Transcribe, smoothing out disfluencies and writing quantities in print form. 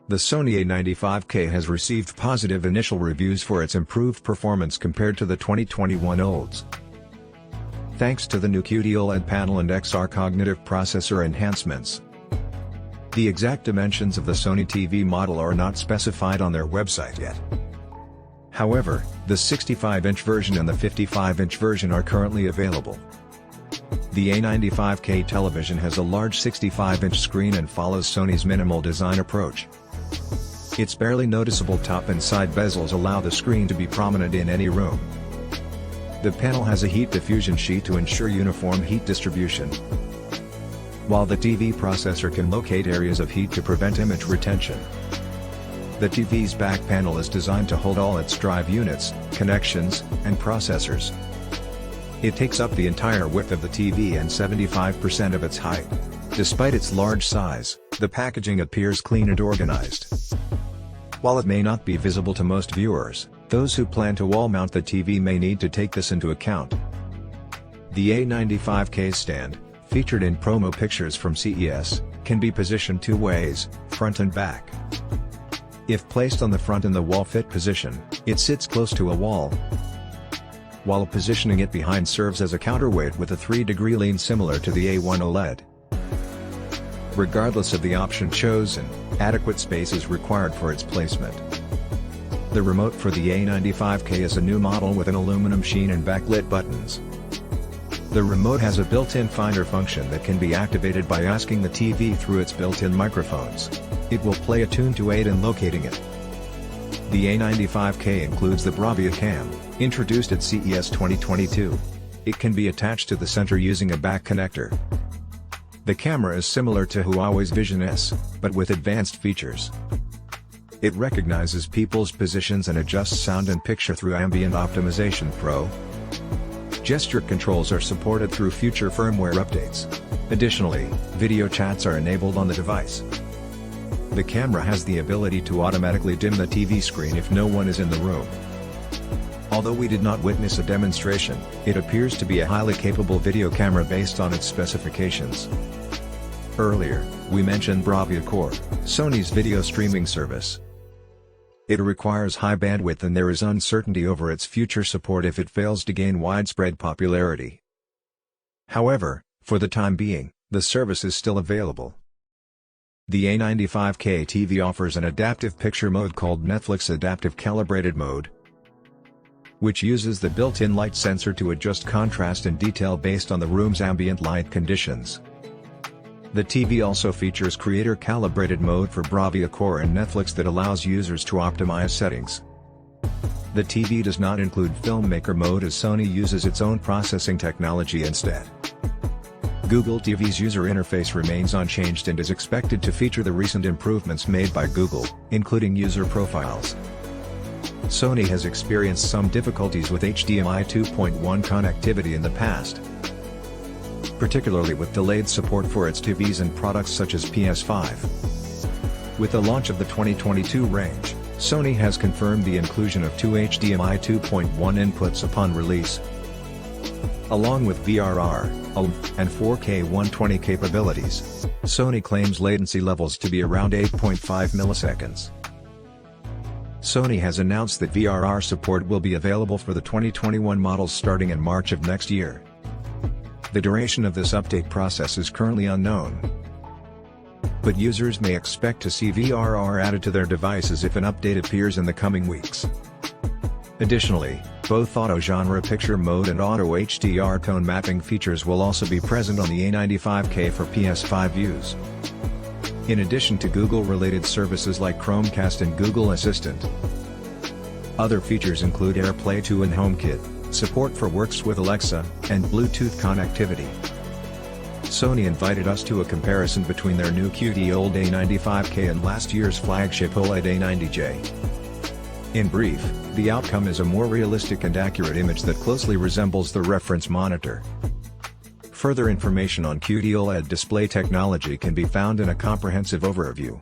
The Sony A95K has received positive initial reviews for its improved performance compared to the 2021 OLEDs. Thanks to the new QD OLED panel and XR cognitive processor enhancements. The exact dimensions of the Sony TV model are not specified on their website yet. However, the 65-inch version and the 55-inch version are currently available. The A95K television has a large 65-inch screen and follows Sony's minimal design approach. Its barely noticeable top and side bezels allow the screen to be prominent in any room. The panel has a heat diffusion sheet to ensure uniform heat distribution, while the TV processor can locate areas of heat to prevent image retention. The TV's back panel is designed to hold all its drive units, connections, and processors. It takes up the entire width of the TV and 75% of its height. Despite its large size, the packaging appears clean and organized. While it may not be visible to most viewers, those who plan to wall mount the TV may need to take this into account. The A95K stand, featured in promo pictures from CES, can be positioned two ways, front and back. If placed on the front in the wall fit position, it sits close to a wall, while positioning it behind serves as a counterweight with a 3-degree lean similar to the A1 OLED. Regardless of the option chosen, adequate space is required for its placement. The remote for the A95K is a new model with an aluminum sheen and backlit buttons. The remote has a built-in finder function that can be activated by asking the TV through its built-in microphones. It will play a tune to aid in locating it. The A95K includes the Bravia Cam, introduced at CES 2022. It can be attached to the center using a back connector. The camera is similar to Huawei's Vision S, but with advanced features. It recognizes people's positions and adjusts sound and picture through Ambient Optimization Pro. Gesture controls are supported through future firmware updates. Additionally, video chats are enabled on the device. The camera has the ability to automatically dim the TV screen if no one is in the room. Although we did not witness a demonstration, it appears to be a highly capable video camera based on its specifications. Earlier, we mentioned Bravia Core, Sony's video streaming service. It requires high bandwidth and there is uncertainty over its future support if it fails to gain widespread popularity. However, for the time being, the service is still available. The A95K TV offers an adaptive picture mode called Netflix Adaptive Calibrated Mode, which uses the built-in light sensor to adjust contrast and detail based on the room's ambient light conditions. The TV also features Creator Calibrated Mode for Bravia Core and Netflix that allows users to optimize settings. The TV does not include Filmmaker Mode as Sony uses its own processing technology instead. Google TV's user interface remains unchanged and is expected to feature the recent improvements made by Google, including user profiles. Sony has experienced some difficulties with HDMI 2.1 connectivity in the past, particularly with delayed support for its TVs and products such as PS5. With the launch of the 2022 range, Sony has confirmed the inclusion of two HDMI 2.1 inputs upon release, along with VRR, OLED, and 4K 120 capabilities. Sony claims latency levels to be around 8.5 milliseconds. Sony has announced that VRR support will be available for the 2021 models starting in March of next year. The duration of this update process is currently unknown, but users may expect to see VRR added to their devices if an update appears in the coming weeks. Additionally, both Auto Genre Picture Mode and Auto HDR Tone Mapping features will also be present on the A95K for PS5 use. In addition to Google-related services like Chromecast and Google Assistant. Other features include AirPlay 2 and HomeKit, support for Works with Alexa, and Bluetooth connectivity. Sony invited us to a comparison between their new QD OLED A95K and last year's flagship OLED A90J. In brief, the outcome is a more realistic and accurate image that closely resembles the reference monitor. Further information on QD OLED display technology can be found in a comprehensive overview.